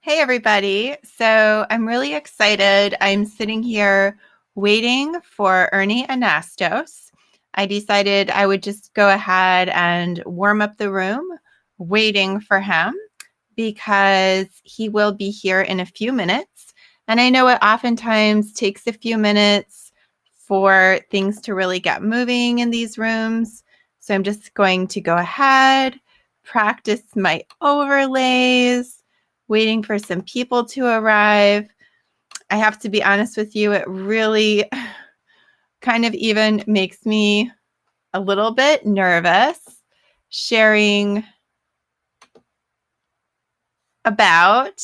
Hey, everybody. So I'm really excited. I'm sitting here waiting for Ernie Anastos. I decided I would just go ahead and warm up the room, waiting for him because he will be here in a few minutes. And I know it oftentimes takes a few minutes for things to really get moving in these rooms. So I'm just going to go ahead, practice my overlays, waiting for some people to arrive. I have to be honest with you, it really kind of even makes me a little bit nervous sharing about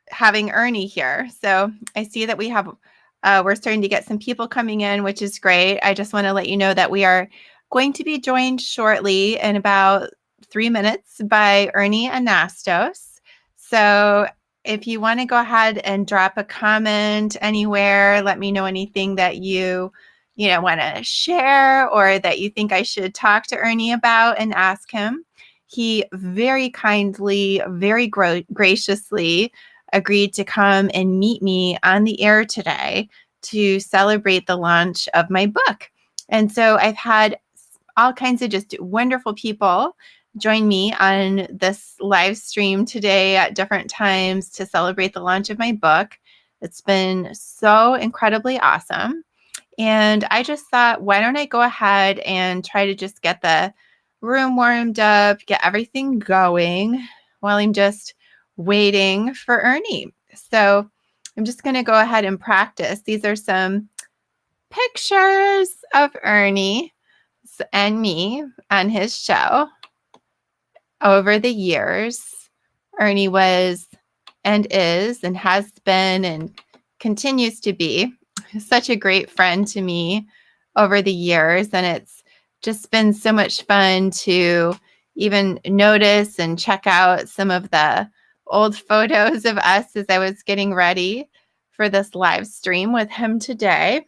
having Ernie here. So I see that we're starting to get some people coming in, which is great. I just want to let you know that we are going to be joined shortly in about 3 minutes by Ernie Anastos. So if you want to go ahead and drop a comment anywhere, let me know anything that you want to share or that you think I should talk to Ernie about and ask him. He very kindly, very graciously agreed to come and meet me on the air today to celebrate the launch of my book. And so I've had all kinds of just wonderful people join me on this live stream today at different times to celebrate the launch of my book. It's been so incredibly awesome. And I just thought, why don't I go ahead and try to just get the room warmed up, get everything going while I'm just waiting for Ernie. So I'm just going to go ahead and practice. These are some pictures of Ernie and me on his show over the years. Ernie was and is and has been and continues to be such a great friend to me over the years. And it's just been so much fun to even notice and check out some of the old photos of us as I was getting ready for this live stream with him today.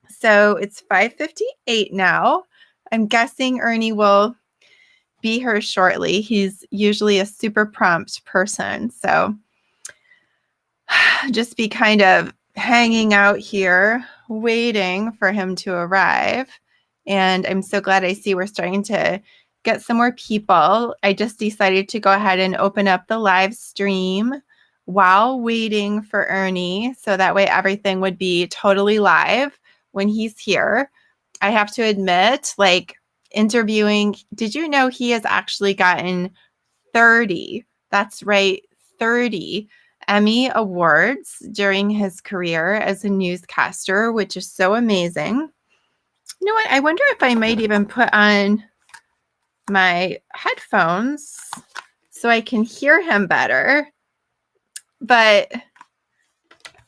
So it's 5:58 now. I'm guessing Ernie will be here shortly. He's usually a super prompt person. So just be kind of hanging out here, waiting for him to arrive. And I'm so glad I see we're starting to get some more people. I just decided to go ahead and open up the live stream while waiting for Ernie. So that way everything would be totally live when he's here. I have to admit, like interviewing, did you know he has actually gotten 30? That's right, 30 Emmy Awards during his career as a newscaster, which is so amazing. You know what? I wonder if I might even put on my headphones so I can hear him better. But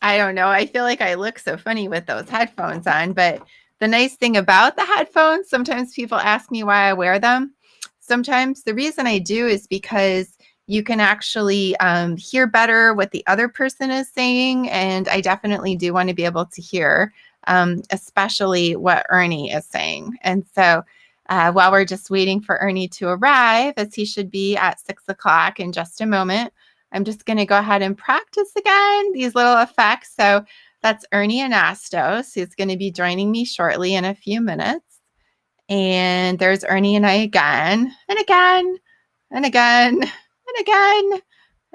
I don't know. I feel like I look so funny with those headphones on. But the nice thing about the headphones, sometimes people ask me why I wear them. Sometimes the reason I do is because you can actually hear better what the other person is saying. And I definitely do want to be able to hear, especially what Ernie is saying. And so while we're just waiting for Ernie to arrive, as he should be at 6 o'clock in just a moment, I'm just going to go ahead and practice again these little effects. So that's Ernie Anastos, who's going to be joining me shortly in a few minutes. And there's Ernie and I again, and again, and again, and again,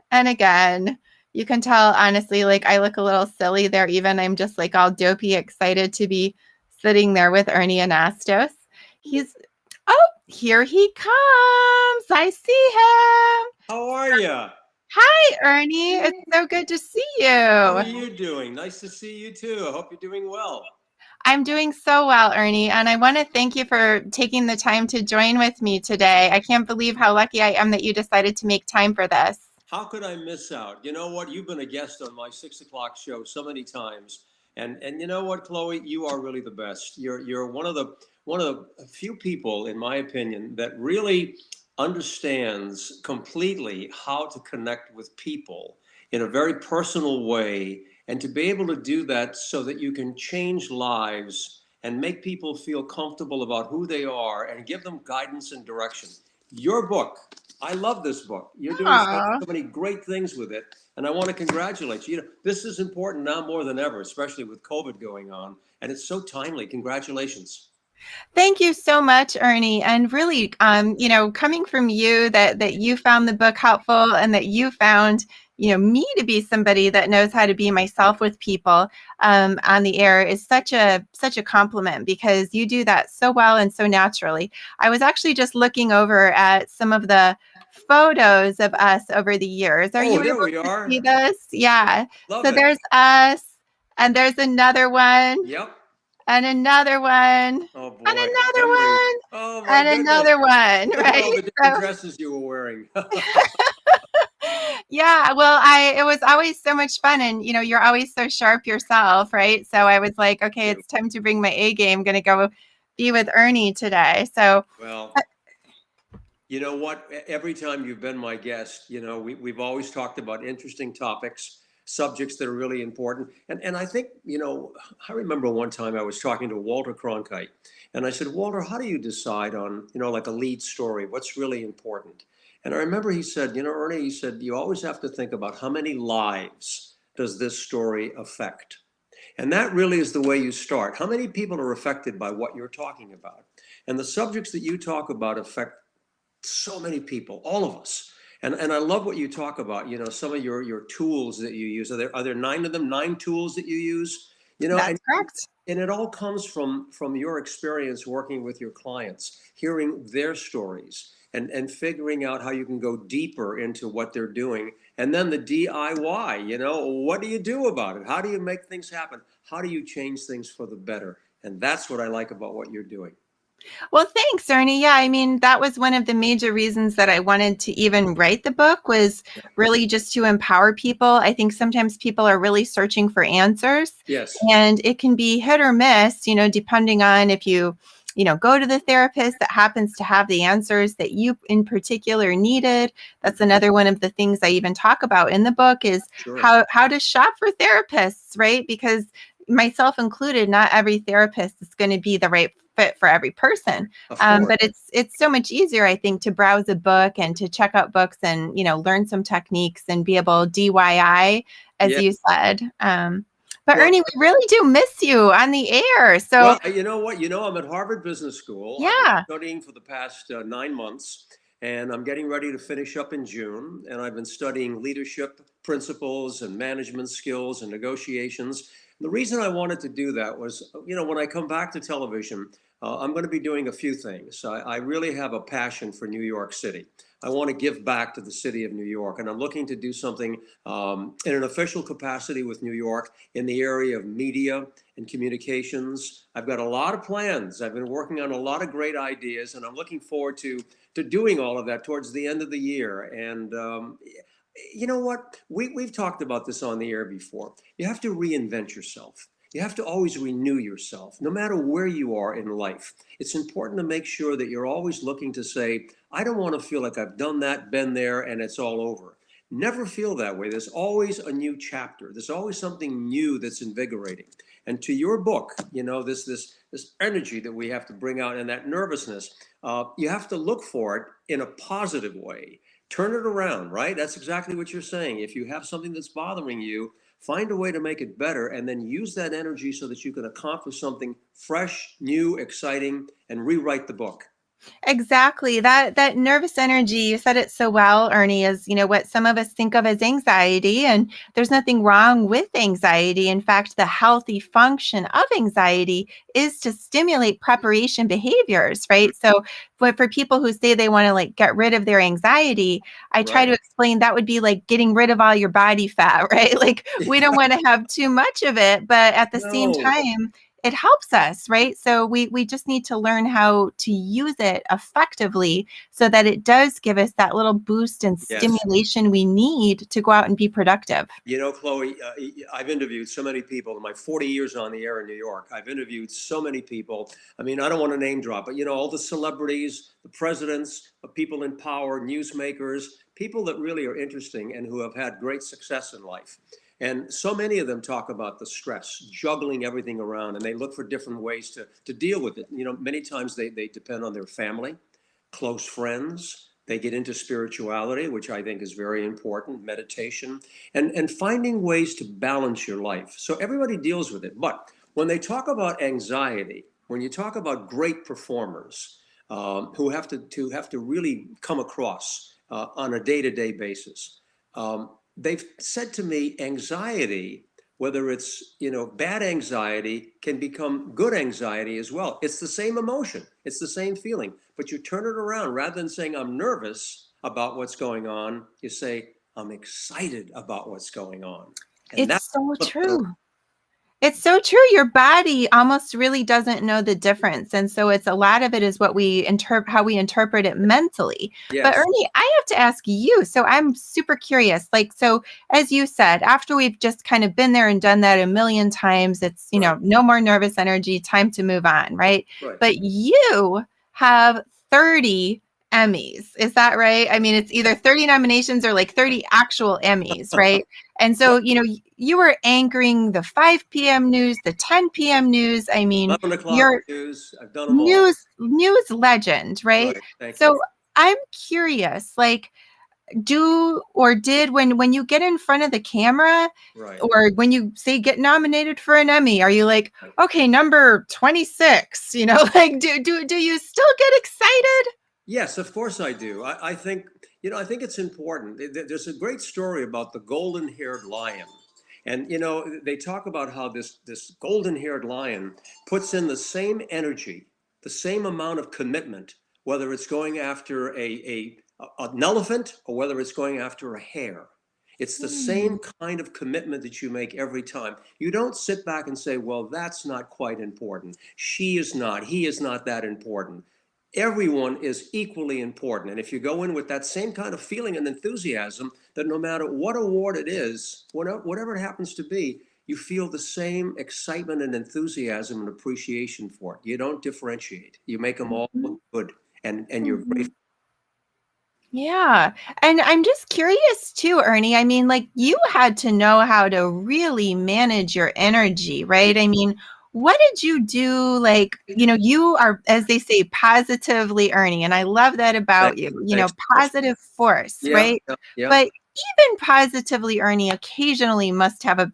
and again. You can tell, honestly, like I look a little silly there, even. I'm just like all dopey, excited to be sitting there with Ernie Anastos. Here he comes. I see him. How are you? Hi, Ernie. It's so good to see you. How are you doing? Nice to see you too. I hope you're doing well. I'm doing so well, Ernie, and I want to thank you for taking the time to join with me today. I can't believe how lucky I am that you decided to make time for this. How could I miss out? You know what? You've been a guest on my 6 o'clock show so many times, and you know what, Chloe? You are really the best. You're one of the few people, in my opinion, that really understands completely how to connect with people in a very personal way, and to be able to do that so that you can change lives and make people feel comfortable about who they are and give them guidance and direction. Your book, I love this book. You're doing Aw. so many great things with it, and I want to congratulate you. You know, this is important now more than ever, especially with COVID going on, and it's so timely. Congratulations. Thank you so much, Ernie. And really, coming from you, that you found the book helpful, and that you found, me to be somebody that knows how to be myself with people on the air is such a compliment, because you do that so well and so naturally. I was actually just looking over at some of the photos of us over the years. Are Oh, you there able we to see are. this? Yeah. Love So it. there's us, and there's another one, Yep. and another one, and Oh boy, another memories. one, Oh my and goodness. another one, Look at all right? the different So, dresses you were wearing. yeah, well, it was always so much fun, and you're always so sharp yourself, right? So I was like, okay, You. it's time to bring my A game. Going to go be with Ernie today. So, Well, you know what? Every time you've been my guest, we've always talked about interesting topics, subjects that are really important. And I think, I remember one time I was talking to Walter Cronkite, and I said, Walter, how do you decide on, like a lead story? What's really important? And I remember he said, Ernie, he said, you always have to think about how many lives does this story affect? And that really is the way you start. How many people are affected by what you're talking about? And the subjects that you talk about affect so many people, all of us. And I love what you talk about, some of your tools that you use. Are there nine of them, nine tools that you use? And that's correct. it all comes from your experience working with your clients, hearing their stories, and figuring out how you can go deeper into what they're doing. And then the DIY, what do you do about it? How do you make things happen? How do you change things for the better? And that's what I like about what you're doing. Well, thanks, Ernie. Yeah, I mean, that was one of the major reasons that I wanted to even write the book, was really just to empower people. I think sometimes people are really searching for answers, Yes. and it can be hit or miss, depending on if you go to the therapist that happens to have the answers that you in particular needed. That's another one of the things I even talk about in the book, is Sure. how to shop for therapists, right? Because myself included, not every therapist is going to be the right fit for every person. Of course. But it's so much easier, I think, to browse a book and to check out books and learn some techniques and be able DIY, as Yeah. you said. But Well, Ernie, we really do miss you on the air. So well, you know what? I'm at Harvard Business School. I've been yeah, studying for the past 9 months, and I'm getting ready to finish up in June. And I've been studying leadership principles and management skills and negotiations. And the reason I wanted to do that was, when I come back to television, I'm going to be doing a few things. I really have a passion for New York City. I want to give back to the city of New York, and I'm looking to do something in an official capacity with New York in the area of media and communications. I've got a lot of plans. I've been working on a lot of great ideas, and I'm looking forward to doing all of that towards the end of the year. And you know what? We've talked about this on the air before. You have to reinvent yourself. You have to always renew yourself, no matter where you are in life. It's important to make sure that you're always looking to say, I don't want to feel like I've done that, been there, and it's all over. Never feel that way. There's always a new chapter. There's always something new that's invigorating. And to your book, this energy that we have to bring out, and that nervousness, you have to look for it in a positive way. Turn it around, right? That's exactly what you're saying. If you have something that's bothering you, find a way to make it better, and then use that energy so that you can accomplish something fresh, new, exciting, and rewrite the book. exactly. That nervous energy, you said it so well, Ernie, is, what some of us think of as anxiety, and there's nothing wrong with anxiety. In fact, the healthy function of anxiety is to stimulate preparation behaviors, right? So for people who say they want to like get rid of their anxiety, I try Right. to explain that would be like getting rid of all your body fat, right? Like we don't want to have too much of it, but at the same No. time, it helps us, right? So we just need to learn how to use it effectively so that it does give us that little boost and Yes. stimulation we need to go out and be productive. Chloe, I've interviewed so many people in my 40 years on the air in New York. I've interviewed so many people. I mean, I don't want to name drop, but all the celebrities, the presidents, people in power, newsmakers, people that really are interesting and who have had great success in life. And so many of them talk about the stress, juggling everything around, and they look for different ways to deal with it. Many times they depend on their family, close friends, They get into spirituality, which I think is very important, meditation, and finding ways to balance your life. So everybody deals with it. But when they talk about anxiety, when you talk about great performers who have to really come across on a day-to-day basis, they've said to me, anxiety, whether it's bad anxiety, can become good anxiety as well. It's the same emotion, it's the same feeling, but you turn it around. Rather than saying I'm nervous about what's going on, you say I'm excited about what's going on. And It's that's so what true. It's so true. Your body almost really doesn't know the difference. And so it's a lot of it is what we how we interpret it mentally. But yes, Ernie, I have to ask you. So I'm super curious. Like, so as you said, after we've just kind of been there and done that a million times, it's, right, no more nervous energy, time to move on, right? right. But you have 30 Emmys. Is that right? I mean, it's either 30 nominations or like 30 actual Emmys, right? And so, you were anchoring the 5 p.m. news, the 10 p.m. news. I mean, 11 o'clock you're news, I've done them all. news legend, right? Right, thank you. So I'm curious, like, do or did when you get in front of the camera Right, or when you say get nominated for an Emmy, are you like, okay, number 26, like do you still get excited? yes, of course I do. I think, I think it's important. There's a great story about the golden-haired lion. And, they talk about how this golden-haired lion puts in the same energy, the same amount of commitment, whether it's going after an elephant or whether it's going after a hare. It's the Hmm. same kind of commitment that you make every time. You don't sit back and say, well, that's not quite important. She is not, he is not that important. Everyone is equally important. And if you go in with that same kind of feeling and enthusiasm, that no matter what award it is, whatever it happens to be, you feel the same excitement and enthusiasm and appreciation for it. You don't differentiate. You make them all look good, and you're Mhm. grateful. Yeah. And I'm just curious too, Ernie. I mean, like you had to know how to really manage your energy, right? I mean, what did you do? Like, you are, as they say, positively Ernie. And I love that Thank about you. you, Thanks so much. positive force, Yeah, right? yeah, yeah. But even positively Ernie occasionally must have a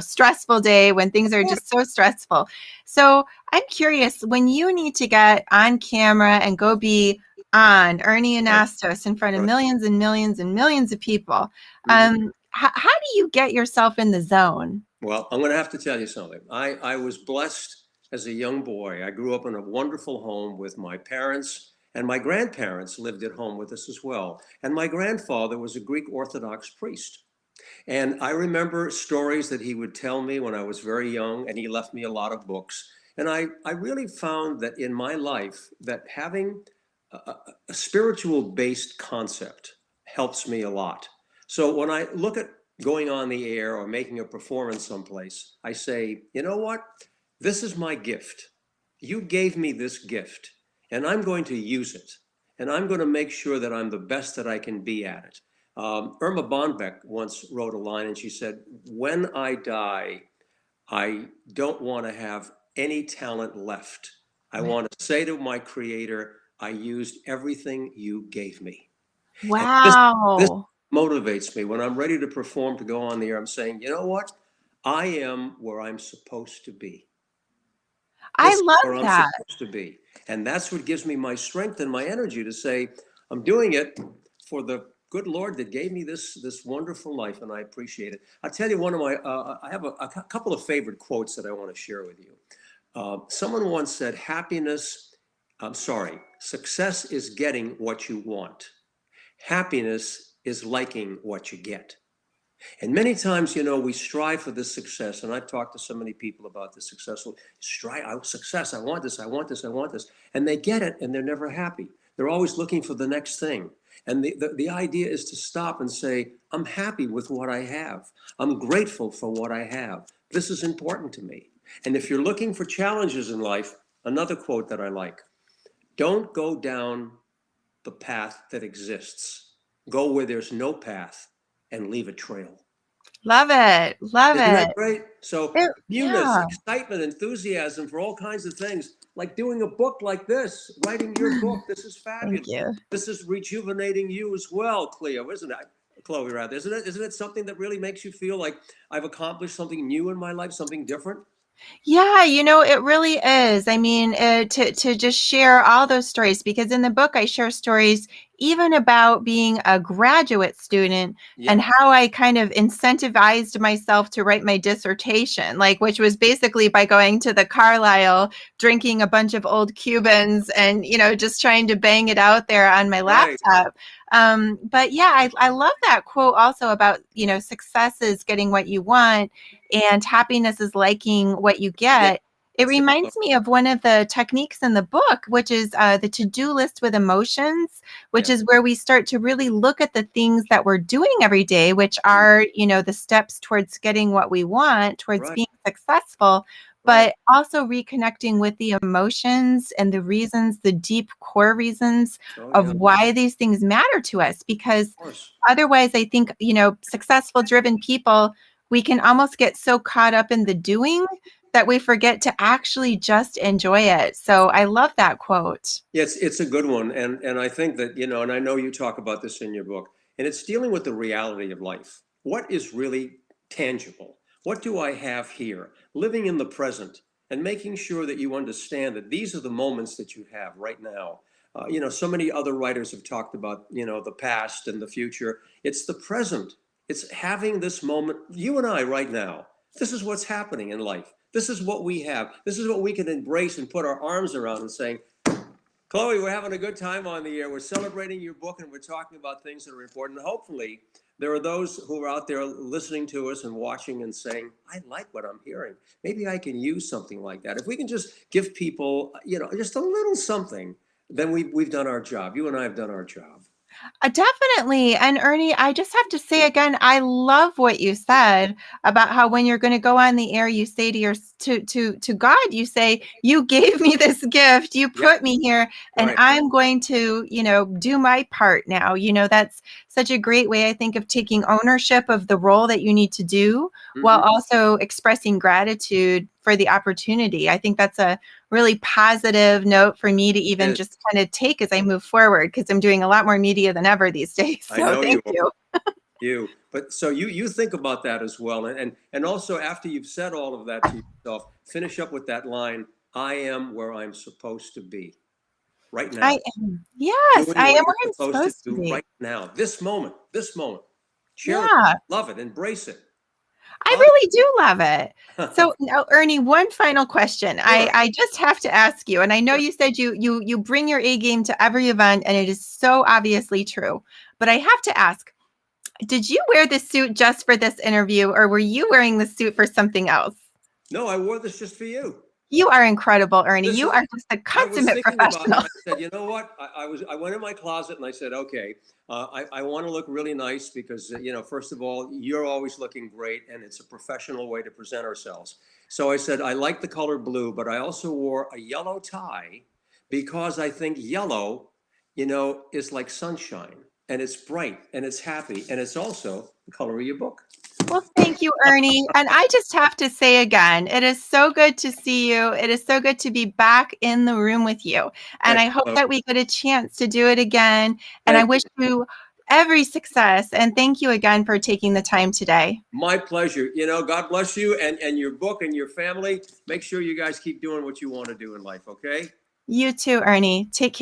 stressful day when things Of are course. just so stressful. So I'm curious, when you need to get on camera and go be on Ernie Right, Anastos in front of right. millions and millions and millions of people. Mhm. How do you get yourself in the zone? Well, I'm going to have to tell you something. I was blessed as a young boy. I grew up in a wonderful home with my parents, and my grandparents lived at home with us as well. And my grandfather was a Greek Orthodox priest. And I remember stories that he would tell me when I was very young, and he left me a lot of books. And I really found that in my life that having a spiritual based concept helps me a lot. So when I look at going on the air or making a performance someplace, I say, you know what? This is my gift. You gave me this gift, and I'm going to use it. And I'm going to make sure that I'm the best that I can be at it. Irma Bonbeck once wrote a line and she said, when I die, I don't want to have any talent left. I want to say to my creator, I used everything you gave me. And this Wow. motivates me. When I'm ready to perform, to go on the air, I'm saying, you know what? I am where I'm supposed to be. I This is love where I'm that. supposed to be. And that's what gives me my strength and my energy to say, I'm doing it for the good Lord that gave me this wonderful life, and I appreciate it. I'll tell you one of my, I have a couple of favorite quotes that I want to share with you. Someone once said, success is getting what you want. Happiness is liking what you get. And many times, we strive for this success. And I've talked to so many people about this successful success. I want this, I want this, I want this. And they get it and they're never happy. They're always looking for the next thing. And the idea is to stop and say, I'm happy with what I have. I'm grateful for what I have. This is important to me. And if you're looking for challenges in life, another quote that I like, don't go down the path that exists. Go where there's no path and leave a trail. Love it. Love Isn't that it. great? So It newness, yeah. excitement, enthusiasm for all kinds of things. like doing a book like this, writing your book. This is Thank fabulous. you. This is rejuvenating you as well, Cleo, isn't it? Chloe, rather, isn't it? Isn't it something that really makes you feel like I've accomplished something new in my life, something different? Yeah, it really is. I mean, to just share all those stories, because in the book I share stories even about being a graduate student Yeah. and how I kind of incentivized myself to write my dissertation, like which was basically by going to the Carlisle, drinking a bunch of old Cubans, and just trying to bang it out there on my Right. laptop. But yeah, I love that quote also about success is getting what you want and happiness is liking what you Yeah. get. It That's it. reminds me of one of the techniques in the book, which is the to-do list with emotions, which Yeah. is where we start to really look at the things that we're doing every day, which are, the steps towards getting what we want, towards Right. being successful, Right. but also reconnecting with the emotions and the reasons, the deep core reasons Oh, yeah. of Of why these things matter to us. Because course. otherwise, I think, successful, driven people, we can almost get so caught up in the doing that we forget to actually just enjoy it. So I love that quote. Yes, it's a good one, and I think that and I know you talk about this in your book, and it's dealing with the reality of life. What is really tangible? What do I have here? Living in the present and making sure that you understand that these are the moments that you have right now. So many other writers have talked about the past and the future. It's the present. It's having this moment. You and I right now. This is what's happening in life. This is what we have. This is what we can embrace and put our arms around and saying, Chloe, we're having a good time on the air. We're celebrating your book and we're talking about things that are important. Hopefully, there are those who are out there listening to us and watching and saying, I like what I'm hearing. Maybe I can use something like that. If we can just give people, just a little something, then we've done our job. You and I have done our job. Definitely. And Ernie, I just have to say again, I love what you said about how when you're going to go on the air, you say to God, you say, you gave me this gift, you Yeah, put me here, and right. I'm going to, do my part now. That's such a great way, I think, of taking ownership of the role that you need to do while Mhm. also expressing gratitude for the opportunity. I think that's a really positive note for me to even Yes, just kind of take as I move forward, because I'm doing a lot more media than ever these days. I So know you thank are. you. But so you think about that as well, and also after you've said all of that to yourself, finish up with that line, I am where I'm supposed to be right I now, am. Yes, doing I am what where you're I'm supposed to supposed to do be. right now, this moment. Cherish Yeah, it, love it, embrace it. I Hug really do love it. it. So now, Ernie, one final question. I, Sure, I just have to ask you, and I know sure. you said you bring your A game to every event, and it is so obviously true. But I have to ask, did you wear this suit just for this interview, or were you wearing the suit for something else? No, I wore this just for you. You are incredible, Ernie. This You is are just a I was consummate thinking about it. professional. I said, you know what? I went in my closet and I said, okay, I want to look really nice because first of all, you're always looking great, and it's a professional way to present ourselves. So I said, I like the color blue, but I also wore a yellow tie because I think yellow, is like sunshine, and it's bright and it's happy, and it's also the color of your book. Well, thank you, Ernie. And I just have to say again, it is so good to see you. It is so good to be back in the room with you. And Thank I hope you. that we get a chance to do it again. And I Thank wish you. you every success. And thank you again for taking the time today. My pleasure. God bless you and your book and your family. Make sure you guys keep doing what you want to do in life, okay? You too, Ernie. Take care.